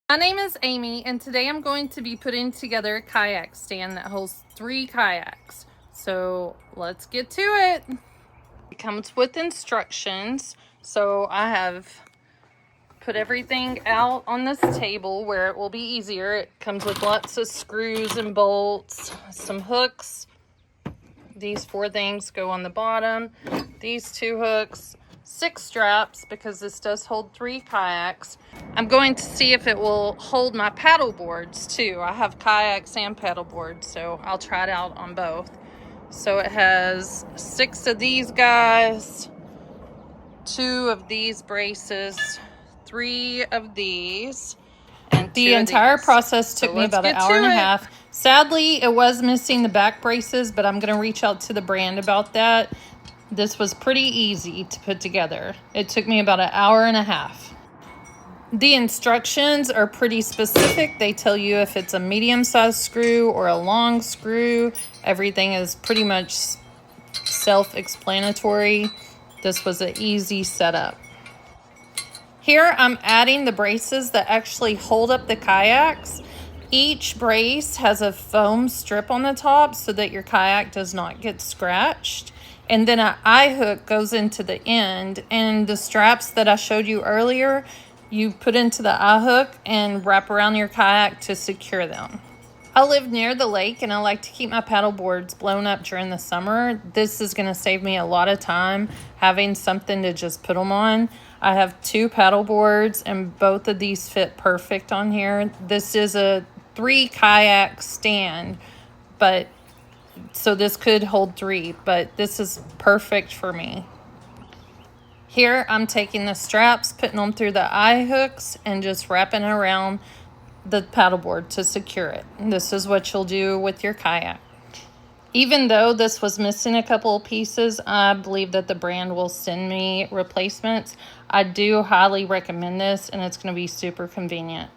My name is Amy, and today I'm going to be putting together a kayak stand that holds 3 kayaks. So let's get to it. It comes with instructions. So I have put everything out on this table where it will be easier. It comes with lots of screws and bolts, some hooks. These 4 things go on the bottom. These 2 hooks, 6 straps because this does hold 3 kayaks. I'm going to see if it will hold my paddle boards too. I have kayaks and paddle boards, so I'll try it out on both. So it has 6 of these guys, 2 of these braces, 3 of these, and the entire process took me about an hour and a half. Sadly, it was missing the back braces, but I'm going to reach out to the brand about that. This was pretty easy to put together. It took me about an hour and a half. The instructions are pretty specific. They tell you if it's a medium-sized screw or a long screw. Everything is pretty much self-explanatory. This was an easy setup. Here I'm adding the braces that actually hold up the kayaks. Each brace has a foam strip on the top so that your kayak does not get scratched. And then an eye hook goes into the end, and the straps that I showed you earlier, you put into the eye hook and wrap around your kayak to secure them. I live near the lake and I like to keep my paddle boards blown up during the summer. This is going to save me a lot of time having something to just put them on. I have 2 paddle boards and both of these fit perfect on here. This is a 3 kayak stand, but so this could hold 3, but this is perfect for me. Here I'm taking the straps, putting them through the eye hooks and just wrapping it around the paddleboard to secure it. This is what you'll do with your kayak. Even though this was missing a couple of pieces, I believe that the brand will send me replacements. I do highly recommend this, and it's going to be super convenient.